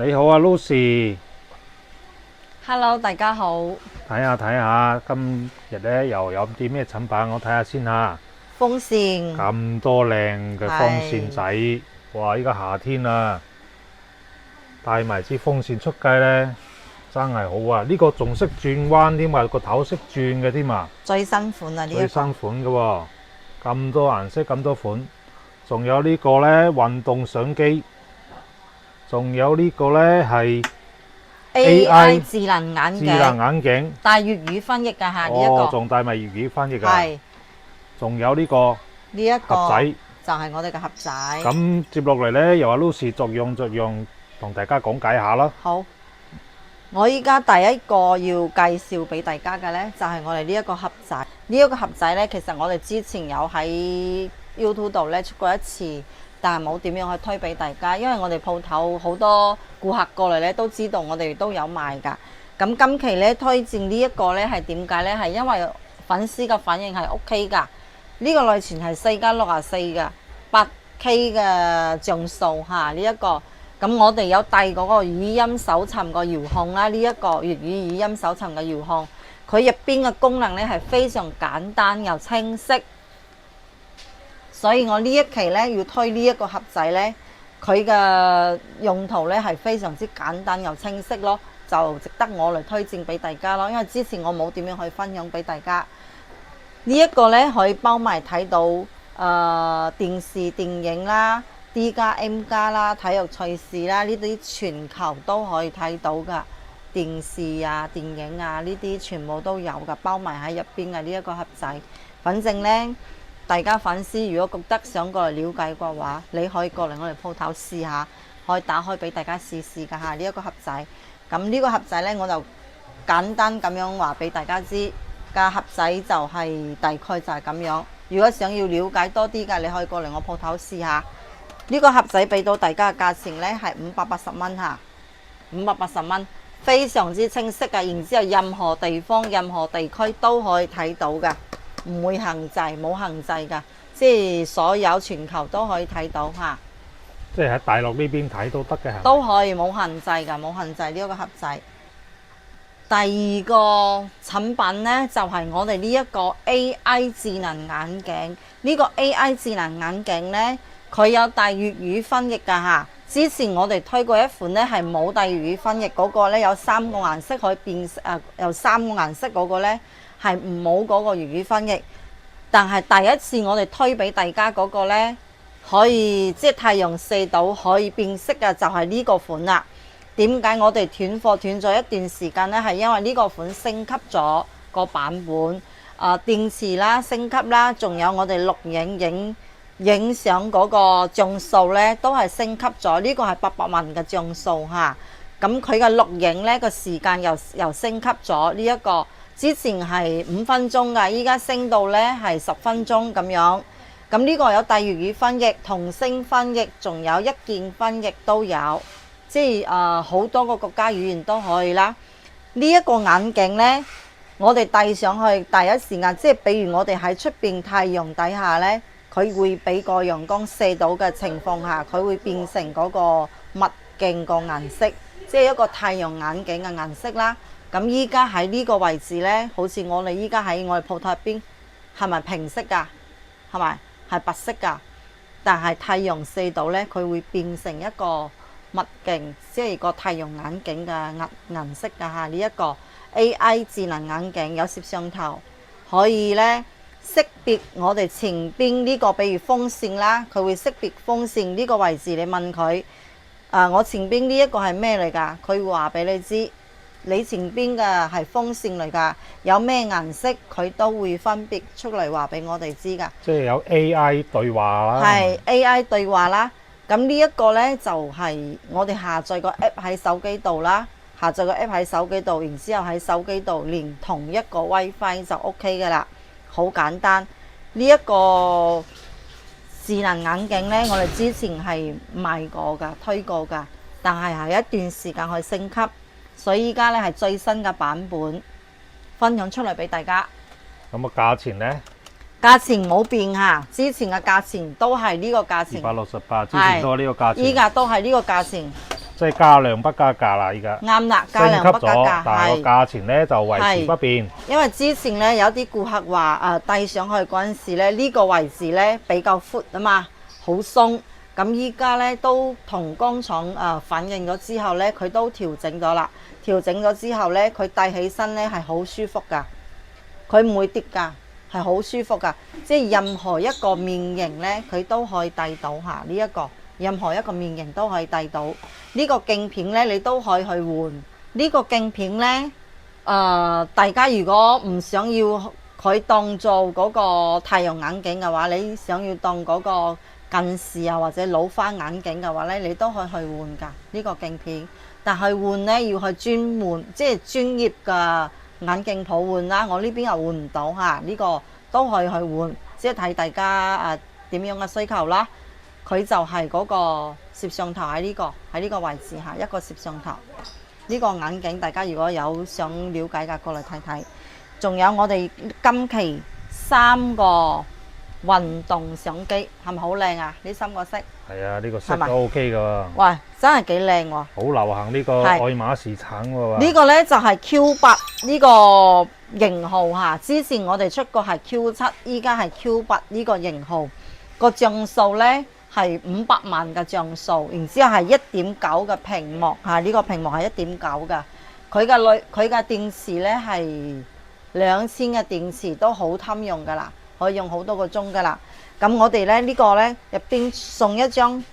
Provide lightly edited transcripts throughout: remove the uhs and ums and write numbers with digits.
你好啊，Lucy。Hello，大家好。睇下，今日咧又有啲咩產品？我睇下先吓。風扇咁多靚嘅風扇係仔，哇！依家夏天啦，帶埋支風扇出街咧，真係好啊！呢個仲識轉彎添啊，個頭識轉嘅添啊，最新款啊，呢最一個新款嘅喎。咁多顏色，咁多款，仲有呢個咧運動相機，仲有呢個咧係 AI 智能眼智能鏡，眼鏡。帶粵語翻譯㗎嚇，呢一哦，個仲帶埋粵語翻譯啊！係仲有呢個呢一個盒仔。就係我哋嘅盒仔。咁接落嚟呢，由阿 Lucy 逐樣同大家講解下啦。好，我依家第一個要介紹俾大家嘅呢，就係我哋呢一個盒仔。呢一個盒仔呢，其實我哋之前有喺 YouTube 度呢出過一次，但係冇點樣去推俾大家，因為我哋鋪頭好多顧客過嚟呢都知道我哋都有賣㗎。咁今期呢推薦呢一個呢係點解呢？係因為粉絲嘅反應係 OK 㗎。呢個內存係4+64嘅8K 嘅像素嚇，呢一個。咁我哋有帶嗰個語音搜尋個遙控啦，呢一個粵語語音搜尋嘅遙控，佢入邊嘅功能呢係非常簡單又清晰，所以我呢一期呢要推呢一個盒仔呢，佢嘅用途呢係非常之簡單又清晰咯，就值得我嚟推薦俾大家咯。因為之前我冇點樣去分享俾大家。呢一個呢可以包埋睇到電視電影啦。D 加 M 加啦，體育賽事啦，呢啲全球都可以睇到噶，電視啊、電影啊呢啲全部都有噶，包埋喺入邊嘅呢一個盒仔。反正呢，大家粉絲如果覺得想過嚟了解嘅話，你可以過嚟我哋鋪頭試下，可以打開俾大家試試噶嚇呢一個盒仔。咁呢個盒仔呢，我就簡單咁樣話俾大家知，個盒仔就係大概就係咁樣。如果想要了解多啲嘅，你可以過嚟我鋪頭試下。呢個盒仔俾到大家嘅價錢呢係580蚊嚇，580蚊，非常之清晰嘅。然之後任何地方、任何地區都可以睇到嘅，唔會限制，冇限制嘅，即係所有全球都可以睇到嚇。即係喺大陸呢邊睇都得嘅，係咪？都可以冇限制㗎，冇限制呢一個盒仔。第二個產品呢，就係我哋呢一個 AI 智能眼鏡。呢個 AI 智能眼鏡呢，佢有帶粵語翻譯㗎嚇。之前我哋推過一款呢係冇帶粵語翻譯嗰個呢，有3個顏色可以變有3個顏色嗰個呢係冇嗰個粵語翻譯。但係第一次我哋推俾大家嗰個呢，可以即係太陽射到可以變色嘅，就係呢個款啦。點解我哋斷貨斷咗一段時間呢？係因為呢個款升級咗個版本，電池啦升級啦，仲有我哋錄影相嗰個像素呢都係升級咗。呢個係800萬嘅像素嚇，咁佢嘅錄影呢個時間又升級咗。呢一個之前係5分鐘㗎，依家升到呢係10分鐘咁樣。咁呢個有帶粵語翻譯、同聲翻譯，仲有一鍵翻譯都有。即係好多個國家語言都可以啦。呢一個眼鏡呢，我哋戴上去第一時間，即係比如我哋喺出邊太陽底下呢，佢會俾個陽光射到嘅情況下，佢會變成嗰個墨鏡個顏色，即係一個太陽眼鏡嘅顏色啦。咁依家喺呢個位置呢，好似我哋依家喺我哋鋪頭入邊，係咪平色㗎？係咪係白色㗎？但係太陽射到呢，佢會變成一個墨鏡，即係個太陽眼鏡嘅顏色㗎嚇。呢一個 AI 智能眼鏡有攝像頭，可以呢識別我哋前邊呢個，比如風扇啦，佢會識別風扇呢個位置。你問佢我前邊呢一個係咩嚟㗎？佢會話俾你知，你前邊嘅係風扇嚟㗎，有咩顏色佢都會分別出嚟話俾我哋知㗎。即係有 AI 對話啦。係 AI 對話啦。咁呢一個呢，就係我哋下載個 app 喺手機度啦，下載個 app 喺手機度，然之後喺手機度連同一個 WiFi 就 OK 㗎啦，好簡單。呢一個智能眼鏡呢，我哋之前係賣過㗎，推過㗎，但係係一段時間去升級，所以依家呢係最新嘅版本分享出嚟俾大家。咁個價錢呢？價錢冇變嚇，之前嘅價錢都係呢個價錢268，之前都係呢個價錢。依家都係呢個價錢，即係加量不加價啦，依家啱啦，加升級量不加價，咗，但係個價錢咧就維持不變。因為之前咧有啲顧客話遞上去嗰陣時咧，呢個位置咧比較闊啊嘛，好鬆。咁依家咧都同工廠反映咗之後咧，佢都調整咗啦。調整咗之後咧，佢戴起身咧係好舒服噶，佢唔會跌噶，係好舒服噶。即係任何一個面型咧，佢都可以戴到嚇呢一個。任何一個面型都可以戴到。呢個鏡片咧，你都可以去換。呢個鏡片咧，大家如果唔想要佢當做嗰個太陽眼鏡嘅話，你想要當嗰個近視啊或者老花眼鏡嘅話咧，你都可以去換㗎呢個鏡片。但係換咧要去專門即係專業嘅眼鏡鋪換啦。我呢邊又換唔到嚇，呢個都可以去換，即係睇大家點樣嘅需求啦。佢就係嗰個攝像頭喺呢個位置下一個攝像頭。呢個眼鏡大家如果有想了解嘅，過嚟睇睇。仲有我哋今期3個運動相機係咪好靚啊？呢3個色係啊，呢個色都 OK 噶。喂，真係幾靚喎！好流行呢個愛馬仕橙喎。呢個呢就係 Q8 呢個型號嚇。之前我哋出過係 Q7，依家係 Q8 呢個型號。個像素呢係500萬嘅像素，然之後係1.9嘅屏幕嚇。呢個屏幕係1.9嘅。佢嘅電池呢係2000嘅電池都好襟用噶啦，可以用好多個鐘噶啦。咁我哋呢個呢入邊送一張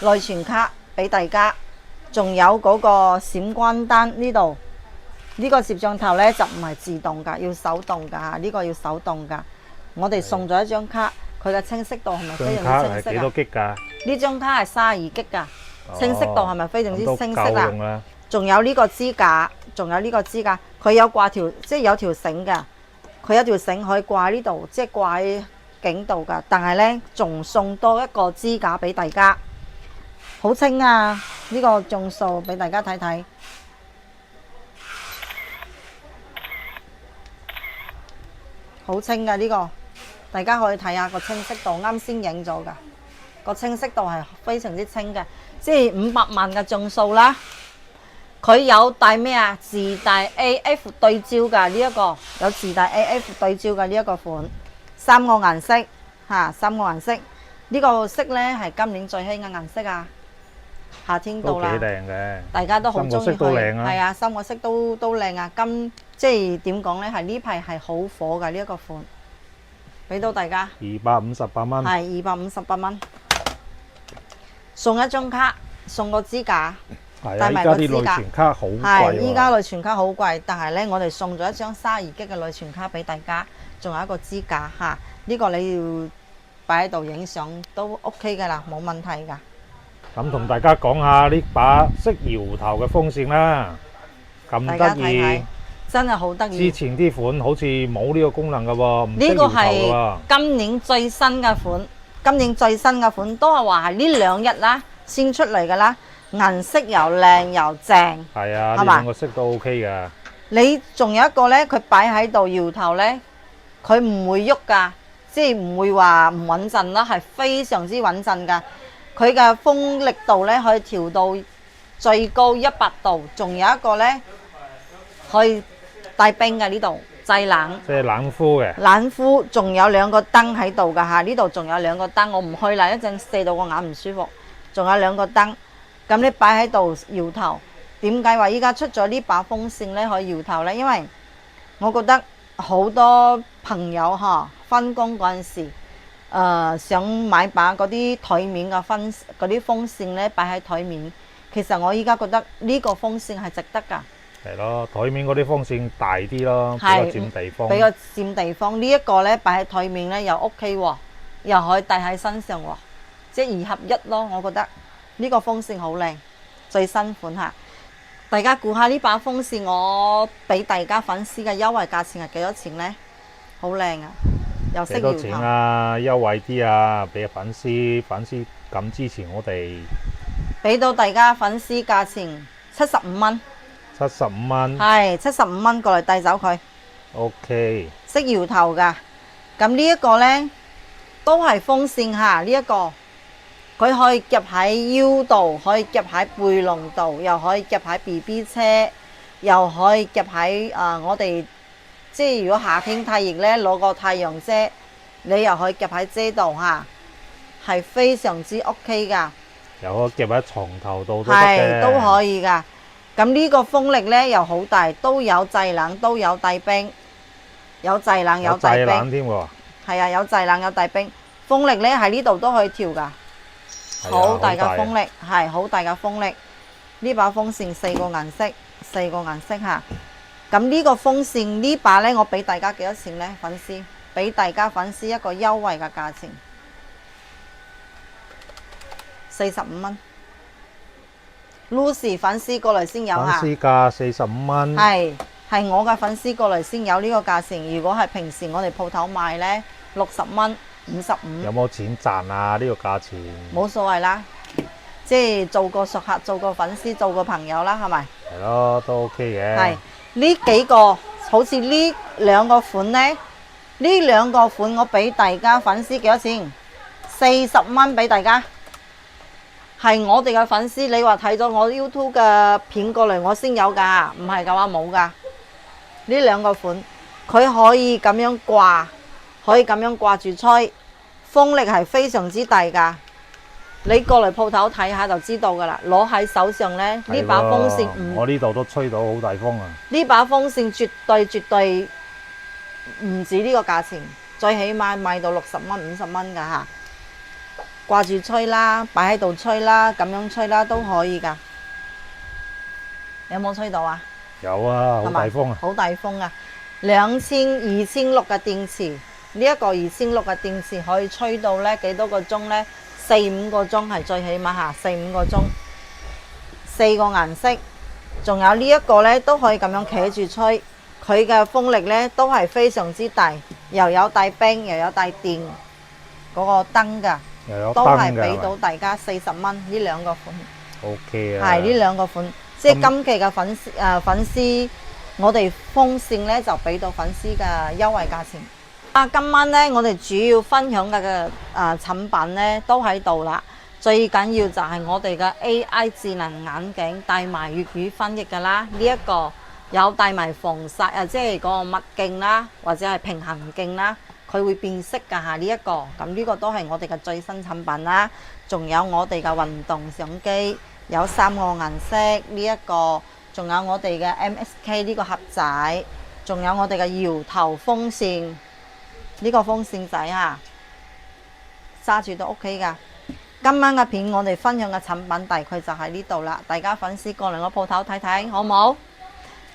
內存卡俾大家，仲有嗰個閃光燈呢度。呢個攝像頭呢就唔係自動噶，要手動噶嚇。呢個要手動噶。我哋送咗一張卡，佢嘅清晰度係咪非常之清晰啊？幾多 G 㗎？呢張卡係32 G 噶，清晰度係咪非常之清晰啊？仲有呢個支架，佢有掛條，即係有條繩㗎。佢有條繩可以掛呢度，即係掛喺頸度㗎。但係呢，仲送多一個支架俾大家，好清啊！呢個像素俾大家睇睇，好清㗎呢個，大家可以睇下個清晰度，啱先影咗㗎，個清晰度係非常之清嘅，即係500萬嘅像素啦。佢有帶咩啊？自帶 AF 對焦㗎呢一個，有自帶 AF 對焦嘅呢一個款，3個顏色嚇，3個顏色。呢個色呢係今年最興嘅顏色啊！夏天到啦，都幾靚嘅，大家都好中意佢。係啊，3個色都靚啊！即係點講呢？係呢排係好火㗎呢一個款，俾到大家258蚊，係258蚊，送一張卡，送個支架。係啊，依家啲內存卡好貴喎。依家內存卡好貴，但係呢，我哋送咗一張32 G 嘅內存卡俾大家，仲有一個支架嚇。呢個你要擺喺度影相都 OK 㗎啦，冇問題㗎。咁同大家講下呢把識搖頭嘅風扇啦，咁得意，真係好得意。之前啲款好似冇呢個功能㗎喎，唔識搖頭㗎喎。呢個係今年最新嘅款，都係話係呢2日啦先出嚟㗎啦。顏色又靚又正，係啊，呢兩個色都 OK 噶。你仲有一個呢，佢擺喺度搖頭呢，佢唔會喐噶，即係唔會話唔穩陣啦，係非常之穩陣噶。佢嘅風力度呢，可以調到最高100度，仲有一個呢，可以帶冰嘅呢度製冷，即係冷敷嘅。冷敷，仲有2個燈喺度噶嚇，呢度仲有2個燈，我唔去啦，一陣射到個眼唔舒服。仲有2個燈。咁你擺喺度搖頭，點解話依家出咗呢把風扇呢？可以搖頭呢？因為我覺得好多朋友返工嗰陣時，想買把嗰啲台面嘅風扇呢擺喺台面。其實我依家覺得呢個風扇係值得㗎。係咯，台面嗰啲風扇大啲咯，比較佔地方。比較佔地方。呢一個呢擺喺台面呢又 OK 喎，又可以戴喺身上喎，即係2合1咯，我覺得。呢個風扇好靚，最新款嚇。大家估下呢把風扇我俾大家粉絲嘅優惠價錢係幾多錢呢？好靚啊，又識搖頭。幾多錢啊？優惠啲啊，俾粉絲咁支持我哋。俾到大家粉絲價錢75蚊。75蚊。係75蚊，過嚟帶走佢。OK。識搖頭㗎。咁呢一個呢，都係風扇嚇，呢一個。佢可以夾喺腰度，可以夾喺背囊度，又可以夾喺 BB 車，又可以夾喺我哋即係如果夏天太熱呢，攞個太陽遮，你又可以夾喺遮度嚇，係非常之 OK 㗎。又可以夾喺床頭度都得係嘅，都可以㗎。咁呢個風力呢又好大，都有製冷，都有帶冰，有製冷有帶有製冷冰，添喎。係啊，有製冷有帶冰。風力呢喺呢度都可以調㗎，好大嘅風力，係好大嘅風力。呢把風扇4個顏色，4個顏色嚇。咁呢個風扇呢把呢，我俾大家幾多錢呢？粉絲俾大家粉絲一個優惠嘅價錢，45蚊。Lucy 粉絲過嚟先有粉嚇，絲價45蚊，係我嘅粉絲過嚟先有呢個價錢。如果係平時我哋鋪頭賣呢，60蚊、55，有冇錢賺啊？呢個價錢冇所謂啦。即係做個熟客、做個粉絲、做個朋友啦，係咪？係咯，都 OK 嘅。係呢幾個，好似呢兩個款呢，呢兩個款我俾大家粉絲幾多錢？40蚊俾大家。係我哋嘅粉絲，你話睇咗我 YouTube 嘅片過嚟，我先有㗎，唔係嘅話冇㗎。呢兩個款，佢可以咁樣掛，可以咁樣掛住吹，風力係非常之大㗎。你過嚟鋪頭睇下就知道㗎啦。攞喺手上呢，呢把風扇我呢度都吹到好大風啊！呢把風扇絕對唔止呢個價錢，最起碼賣到60蚊、50蚊㗎嚇。掛住吹啦，擺喺度吹啦，咁樣吹啦都可以㗎。有冇吹到啊？有啊，好大風啊！好大風啊！2600嘅電池，呢一個2600嘅電池可以吹到呢幾多個鐘呢？4-5個鐘係最起碼嚇，4-5個鐘。4個顏色，仲有呢一個呢都可以咁樣企住吹，佢嘅風力呢都係非常之大，又有帶冰又有帶電嗰個燈㗎。都係俾到大家40蚊呢兩個款 ，OK 啊，係呢兩個款，即係今期嘅粉絲，我哋風扇呢就俾到粉絲嘅優惠價錢。今晚呢，我哋主要分享嘅產品呢都喺度啦。最緊要就係我哋嘅 AI 智能眼鏡，帶埋粵語翻譯㗎啦。呢一個有帶埋防曬即係嗰個墨鏡啦，或者係平衡鏡啦。佢會變色㗎嚇，呢一個，咁呢個都係我哋嘅最新產品啦。仲有我哋嘅運動相機，有3個顏色，呢一個，仲有我哋嘅 MSK 呢個盒仔，仲有我哋嘅搖頭風扇，呢個風扇仔嚇，揸住都 OK 㗎。今晚嘅片我哋分享嘅產品大概就喺呢度啦，大家粉絲過嚟我鋪頭睇睇，好唔好？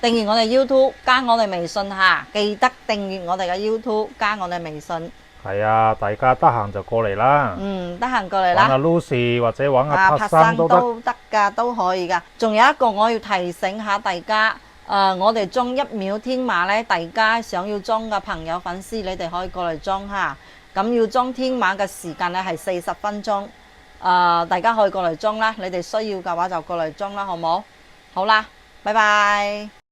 訂閱我哋 YouTube， 加我哋微信嚇，記得訂閱我哋嘅 YouTube， 加我哋微信。係啊，大家得閒就過嚟啦。得閒過嚟啦。揾阿 Lucy 或者揾阿柏生都得㗎，都可以㗎。仲有一個我要提醒下大家，我哋裝1秒天碼呢，大家想要裝嘅朋友粉絲，你哋可以過嚟裝嚇。咁要裝天碼嘅時間呢係40分鐘，大家可以過嚟裝啦。你哋需要嘅話就過嚟裝啦，好冇？好啦，拜拜。